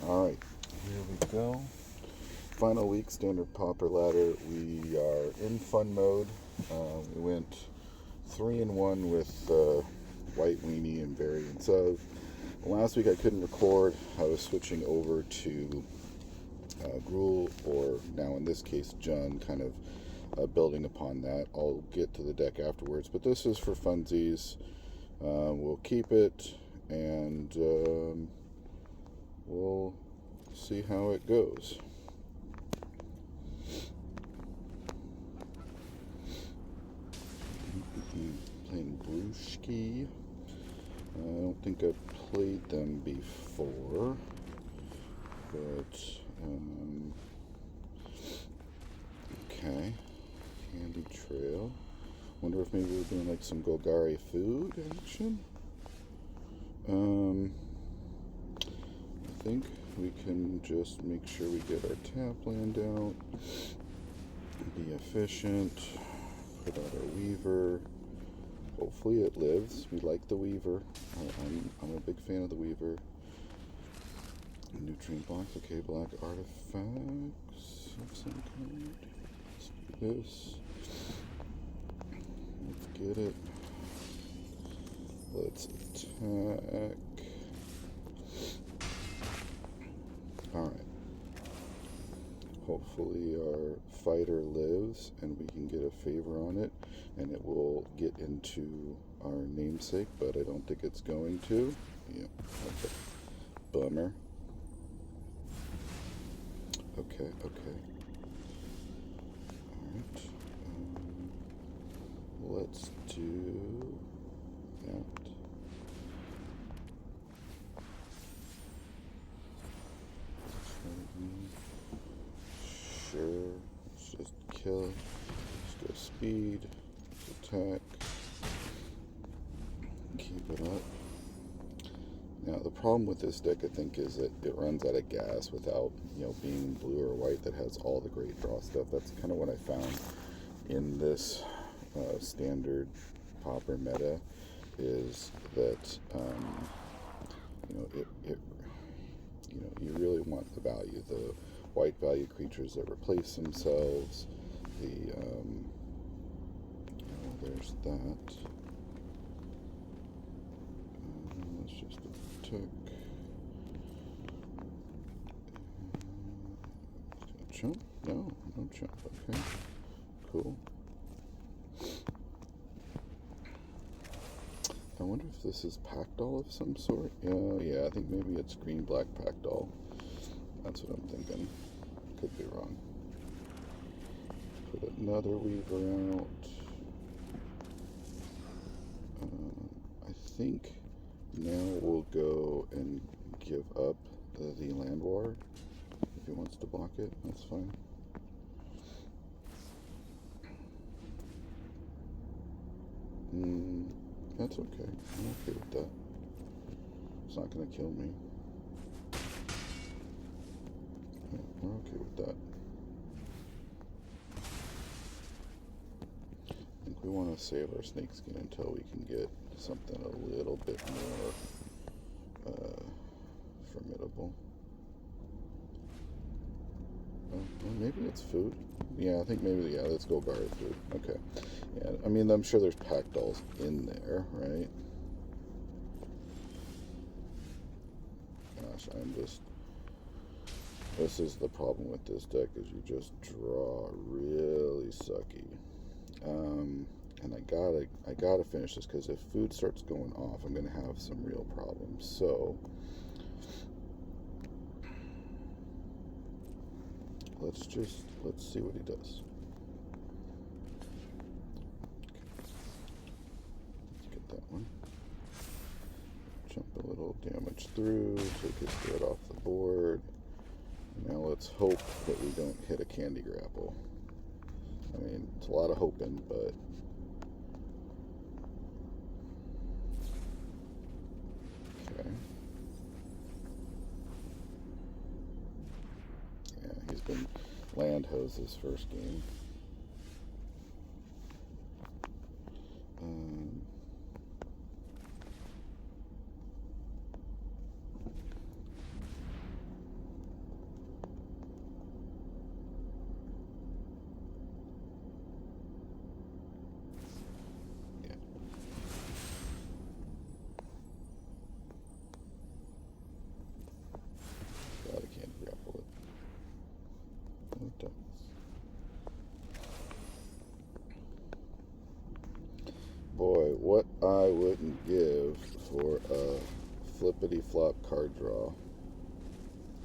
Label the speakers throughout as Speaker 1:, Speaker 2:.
Speaker 1: Alright, here we go. Final week, standard popper ladder. We are in fun mode. We went 3-1 with white weenie and variants of. Last week I couldn't record. I was switching over to Gruul, or now in this case Jund, kind of building upon that. I'll get to the deck afterwards, but this is for funsies. We'll keep it, and we'll see how it goes. Playing Brewski. I don't think I've played them before, but okay. Candy Trail. Wonder if maybe we're doing like some Golgari food action. I think we can just make sure we get our tap land out, be efficient, put out our Weaver. Hopefully it lives. We like the Weaver. I'm a big fan of the Weaver. Nutrient blocks. Okay, black artifacts of some kind. Let's do this. Let's get it. Let's attack. Alright. Hopefully our fighter lives and we can get a favor on it, and it will get into our namesake, but I don't think it's going to. Yeah, okay. Bummer. Okay. Alright. Let's do that. Sure. Let's just kill it. Let's go speed. Let's attack. Keep it up. Now the problem with this deck, I think, is that it runs out of gas without, being blue or white that has all the great draw stuff. That's kind of what I found in this standard popper meta, is that you really want the value, the white value creatures that replace themselves. There's that. Let's just attack. Jump? No jump. Okay, cool. I wonder if this is packdoll of some sort. Yeah, I think maybe it's green-black packdoll. That's what I'm thinking. Could be wrong. Put another Weaver out. I think now we'll go and give up the land war. If he wants to block it, that's fine. That's okay. I'm okay with that. It's not going to kill me. Yeah, we're okay with that. I think we want to save our snakeskin until we can get something a little bit more formidable. Well, maybe it's food. Yeah, I think maybe, let's go Golgari food. Okay. Yeah, I mean, I'm sure there's packdolls in there, right? Gosh, this is the problem with this deck, is you just draw really sucky. And I gotta finish this, because if food starts going off, I'm gonna have some real problems. So let's see what he does. Let's get that one. Jump a little damage through, take his threat off the board. Now let's hope that we don't hit a candy grapple. I mean, it's a lot of hoping, but okay. Yeah, he's been land hose this first game. for a flippity-flop card draw.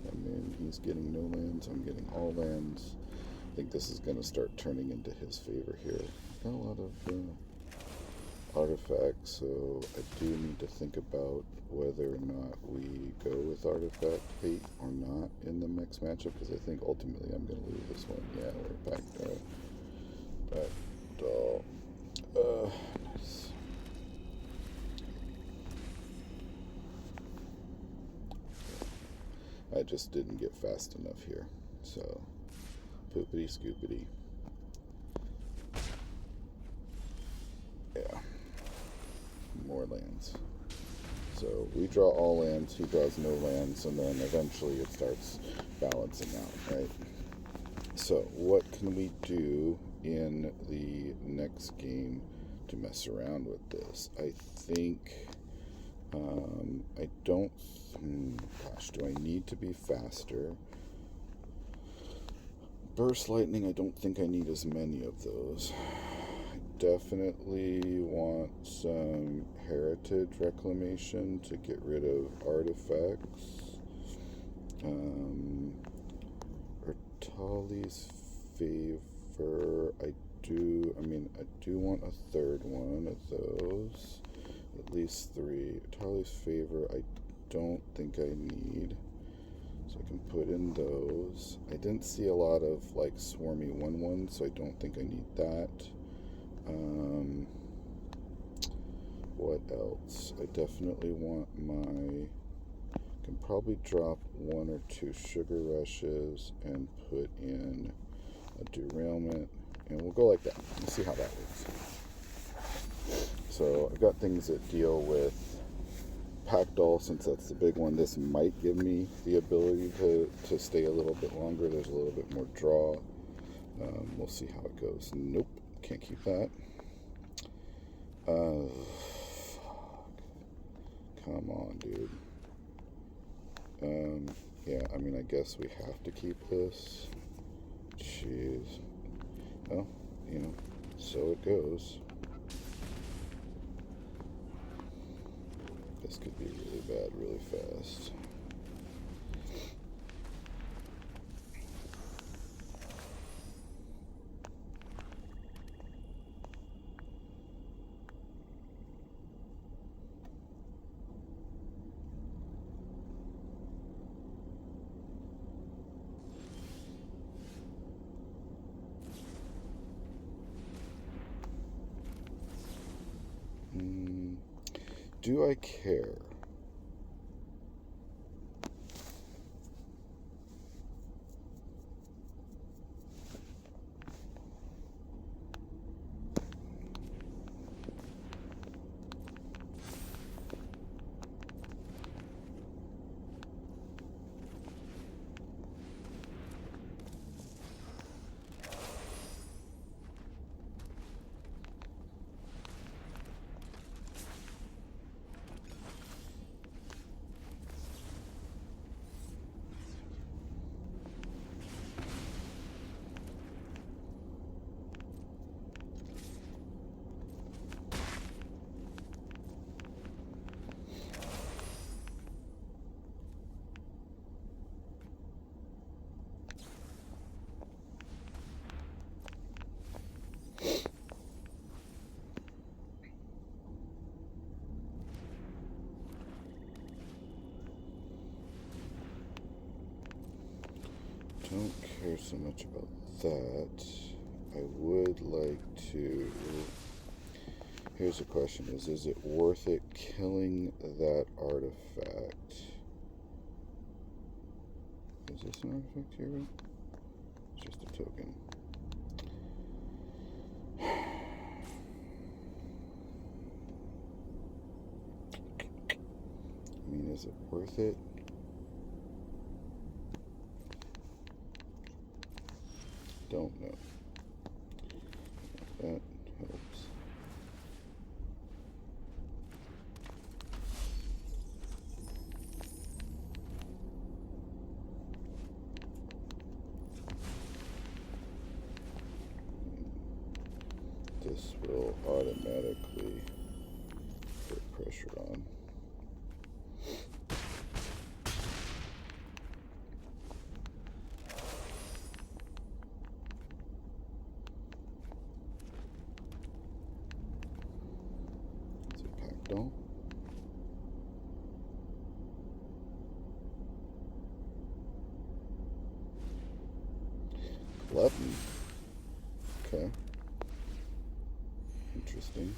Speaker 1: I mean, he's getting no lands, I'm getting all lands. I think this is going to start turning into his favor here. Got a lot of artifacts, so I do need to think about whether or not we go with artifact hate or not in the next matchup, because I think ultimately I'm going to lose this one. Yeah, we're packdoll. Nice. I just didn't get fast enough here, so poopity scoopity. Yeah, more lands. So we draw all lands, he draws no lands, and then eventually it starts balancing out, right? So what can we do in the next game to mess around with this? I think I don't. Gosh, do I need to be faster? Burst lightning, I don't think I need as many of those. I definitely want some heritage reclamation to get rid of artifacts. Tali's favor, I do want a third one of those. At least 3. Tali's favor, I don't think I need. So I can put in those. I didn't see a lot of like swarmy 1/1, so I don't think I need that. What else? I definitely want my... Can probably drop 1 or 2 sugar rushes and put in a derailment, and we'll go like that. We'll see how that works. So I've got things that deal with packdoll, since that's the big one. This might give me the ability to stay a little bit longer. There's a little bit more draw. We'll see how it goes. Nope, can't keep that. Fuck. Come on, dude. Yeah, I mean, I guess we have to keep this. Jeez. Well, you know, so it goes. This could be really bad really fast. Do I care? Don't care so much about that. I would like to... Here's the question, is it worth it killing that artifact? Is this an artifact here? It's just a token. I mean, is it worth it? Don't know. That helps. This will automatically put pressure on. packdoll. Glutton. Okay. Interesting.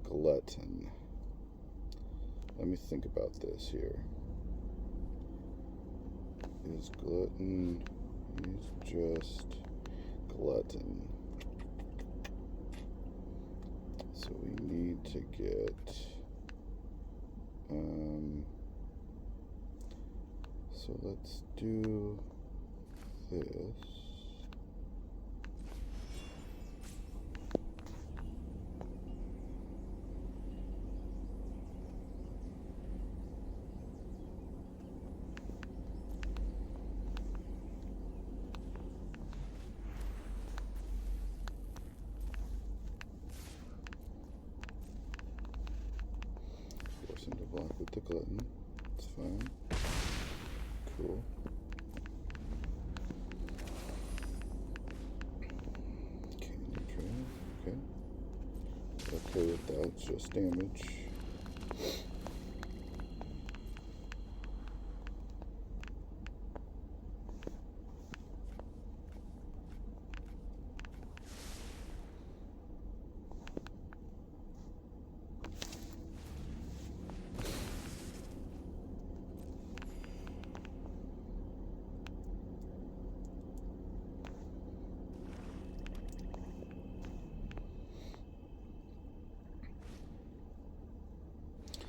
Speaker 1: Glutton. Let me think about this here. Is glutton is just glutton. So we need to get so let's do this. Force him to block with the glutton. It's fine. Cool. Candy trail. Okay. Okay with that. It's just damage.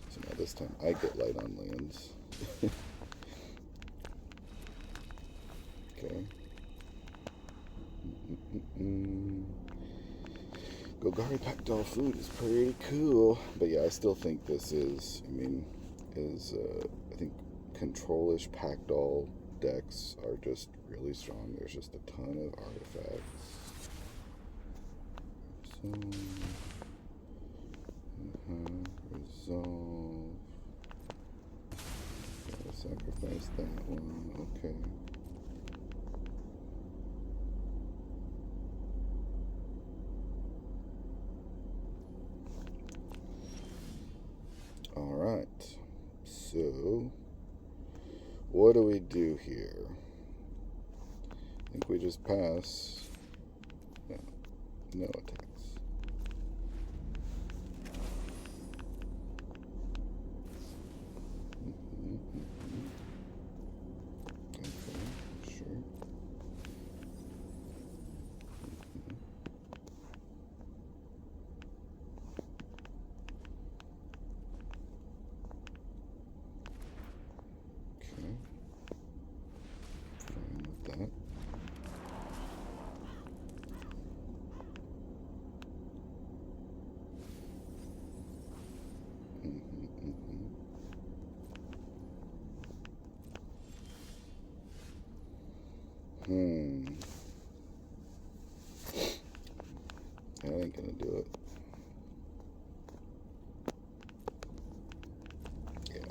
Speaker 1: So now this time I get light on lands. Okay. Golgari packdoll food is pretty cool, but yeah, I still think this is. I think control-ish packdoll decks are just really strong. There's just a ton of artifacts. So, resolve. Gotta sacrifice that one. Okay. All right. So, what do we do here? I think we just pass. No attacks. Okay, sure. Okay. Fine with that. That ain't gonna do it. Yeah.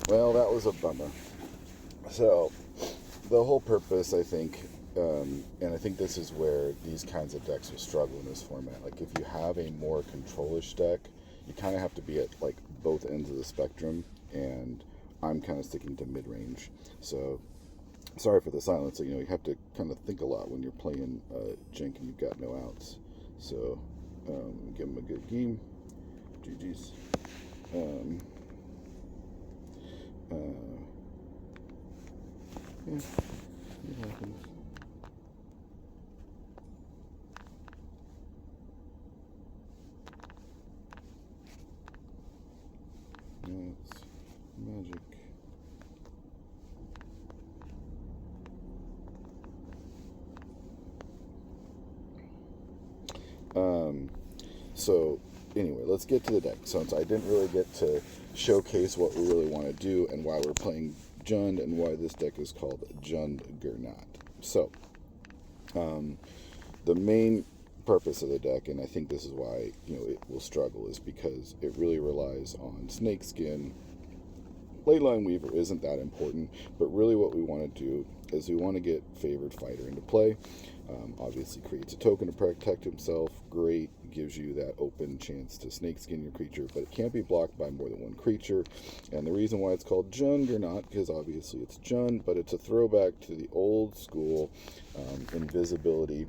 Speaker 1: Well, that was a bummer. So, the whole purpose, I think, and I think this is where these kinds of decks will struggle in this format. Like, if you have a more controlish deck, you kind of have to be at like both ends of the spectrum, and I'm kind of sticking to mid-range. So, sorry for the silence. You have to kind of think a lot when you're playing Jank and you've got no outs. So, give him a good game. GG's. Yeah, it happens. That's magic. So anyway, let's get to the deck. Since I didn't really get to showcase what we really want to do and why we're playing Jund and why this deck is called Jund-grnaught. So, the main purpose of the deck, and I think this is why it will struggle, is because it really relies on Snakeskin. Leyline Weaver isn't that important, but really what we want to do is we want to get Favored Fighter into play. Obviously creates a token to protect himself. Great, gives you that open chance to snakeskin your creature, but it can't be blocked by more than one creature. And the reason why it's called Jund-grnaught, because obviously it's Jund, but it's a throwback to the old school invisibility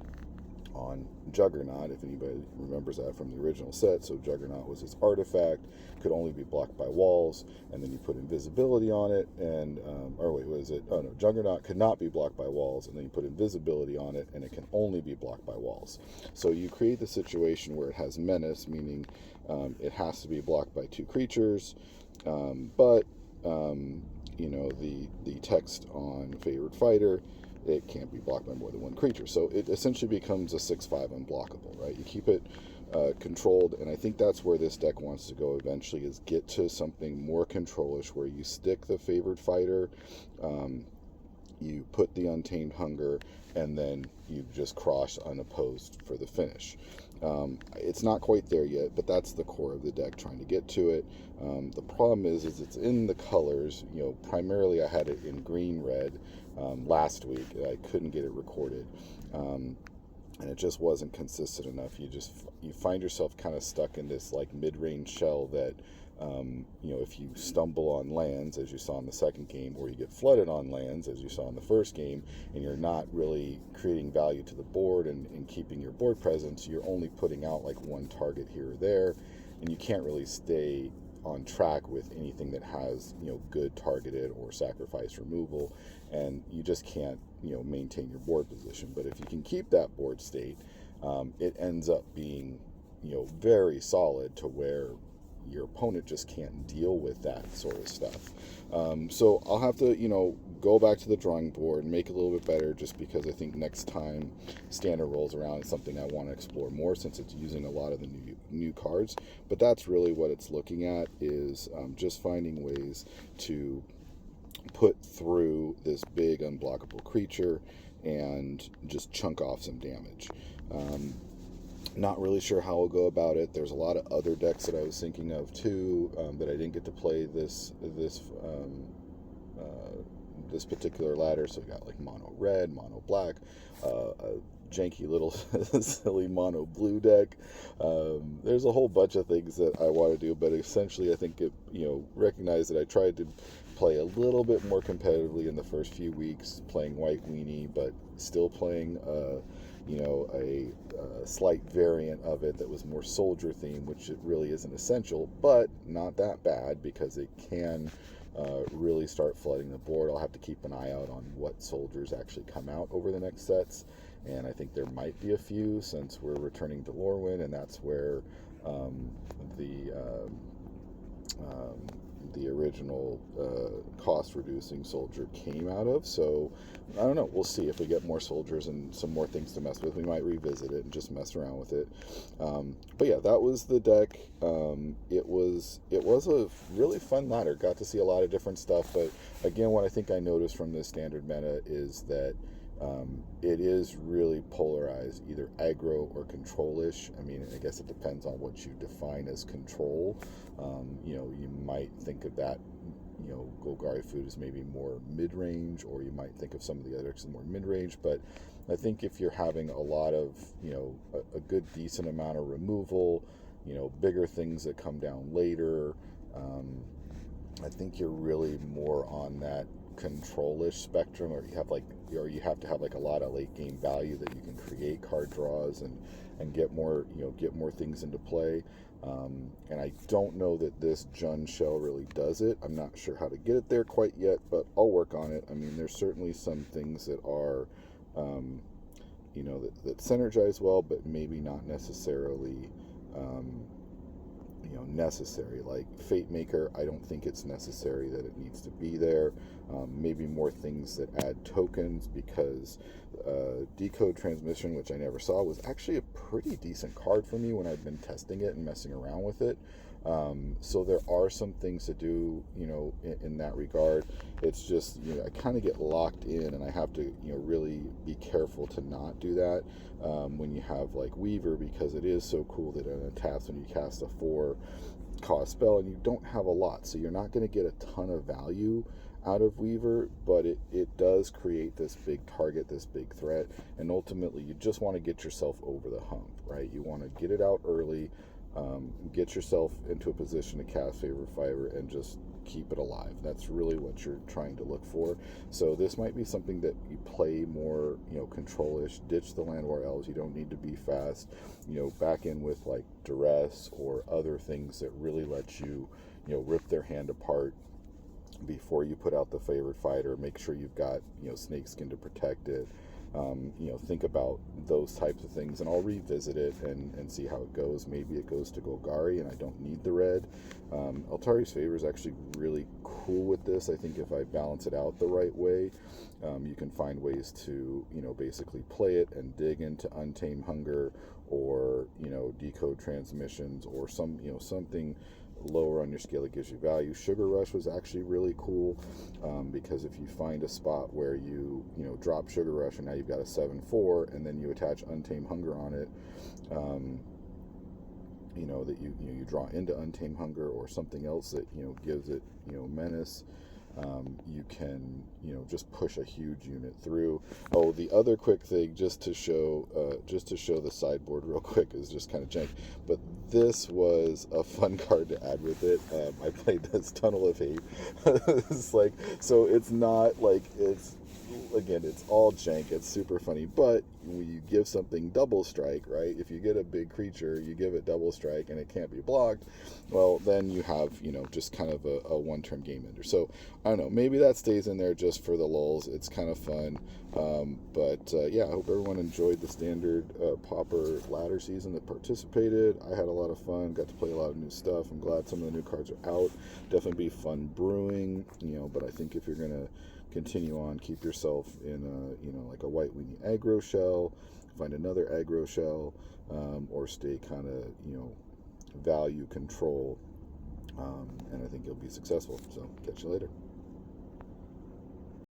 Speaker 1: on Juggernaut, if anybody remembers that from the original set. So Juggernaut was this artifact, could only be blocked by walls, and then you put invisibility on it, and or wait, what is it? Oh no, Juggernaut could not be blocked by walls, and then you put invisibility on it, and it can only be blocked by walls. So you create the situation where it has menace, meaning it has to be blocked by two creatures, but the text on Favored Fighter, it can't be blocked by more than one creature. So it essentially becomes a 6/5 unblockable, right? You keep it controlled, and I think that's where this deck wants to go eventually, is get to something more controlish where you stick the Favored Fighter, you put the Untamed Hunger, and then you just cross unopposed for the finish. It's not quite there yet, but that's the core of the deck, trying to get to it. The problem is it's in the colors. Primarily I had it in green-red last week. I couldn't get it recorded, and it just wasn't consistent enough. You find yourself kind of stuck in this like mid-range shell that if you stumble on lands, as you saw in the second game, or you get flooded on lands, as you saw in the first game, and you're not really creating value to the board and keeping your board presence, you're only putting out like one target here or there, and you can't really stay on track with anything that has good targeted or sacrifice removal, and you just can't maintain your board position. But if you can keep that board state, it ends up being very solid to where your opponent just can't deal with that sort of stuff. So I'll have to, go back to the drawing board and make it a little bit better, just because I think next time Standard rolls around, it's something I want to explore more, since it's using a lot of the new cards. But that's really what it's looking at, is just finding ways to put through this big unblockable creature and just chunk off some damage. Not really sure how I'll go about it. There's a lot of other decks that I was thinking of too, that I didn't get to play this particular ladder. So we got like mono red, mono black, a janky little silly mono blue deck. There's a whole bunch of things that I want to do, but essentially I think it recognize that I tried to play a little bit more competitively in the first few weeks, playing White Weenie, but still playing a slight variant of it that was more soldier themed, which it really isn't essential, but not that bad, because it can really start flooding the board. I'll have to keep an eye out on what soldiers actually come out over the next sets, and I think there might be a few, since we're returning to Lorwyn, and that's where the original cost-reducing soldier came out of. So I don't know. We'll see if we get more soldiers and some more things to mess with. We might revisit it and just mess around with it. But yeah, that was the deck. It was a really fun ladder. Got to see a lot of different stuff. But again, what I think I noticed from this standard meta is that it is really polarized, either aggro or control-ish. I mean, I guess it depends on what you define as control. You might think of that Golgari food is maybe more mid-range, or you might think of some of the others as more mid-range. But I think if you're having a lot of, a good decent amount of removal, bigger things that come down later, I think you're really more on that control-ish spectrum, or you have to have like a lot of late game value that you can create card draws and get more things into play. And I don't know that this Jund shell really does it. I'm not sure how to get it there quite yet, but I'll work on it. I mean, there's certainly some things that are that synergize well, but maybe not necessarily necessary. Like Fate Maker, I don't think it's necessary that it needs to be there. Maybe more things that add tokens, because Decode Transmission, which I never saw, was actually a pretty decent card for me when I've been testing it and messing around with it. So there are some things to do, in that regard. It's just, I kind of get locked in, and I have to, really be careful to not do that when you have like Weaver, because it is so cool that it attacks when you cast a 4-cost spell, and you don't have a lot, so you're not going to get a ton of value out of Weaver, but it does create this big target, this big threat, and ultimately you just want to get yourself over the hump, right? You want to get it out early, get yourself into a position to cast Favorite Fiber, and just keep it alive. That's really what you're trying to look for. So this might be something that you play more, control-ish. Ditch the Land War Elves. You don't need to be fast. Back in with like Duress or other things that really let you, rip their hand apart before you put out the Favorite Fighter. Make sure you've got, Snakeskin to protect it. Think about those types of things, and I'll revisit it and see how it goes. Maybe it goes to Golgari and I don't need the red. Altari's Favor is actually really cool with this. I think if I balance it out the right way, you can find ways to, basically play it and dig into Untamed Hunger, or, Decode Transmissions, or something lower on your scale that gives you value. Sugar Rush was actually really cool, because if you find a spot where you drop Sugar Rush and now you've got a 7/4, and then you attach Untamed Hunger on it, that you draw into Untamed Hunger, or something else that gives it menace, you can just push a huge unit through. Oh, the other quick thing, just to show the sideboard real quick, is just kind of jank, but this was a fun card to add with it. I played this Tunnel of Hate. It's like, so it's not like it's all jank. It's super funny, but when you give something double strike, right? If you get a big creature, you give it double strike and it can't be blocked, well, then you have, just kind of a one-turn game ender. So I don't know, maybe that stays in there just for the lulz. It's kind of fun. Yeah, I hope everyone enjoyed the standard Pauper ladder season that participated. I had a lot of fun, got to play a lot of new stuff. I'm glad some of the new cards are out. Definitely be fun brewing, but I think if you're going to continue on, keep yourself in a, like a white weenie aggro shell, find another aggro shell, or stay kind of, value control, and I think you'll be successful. So catch you later.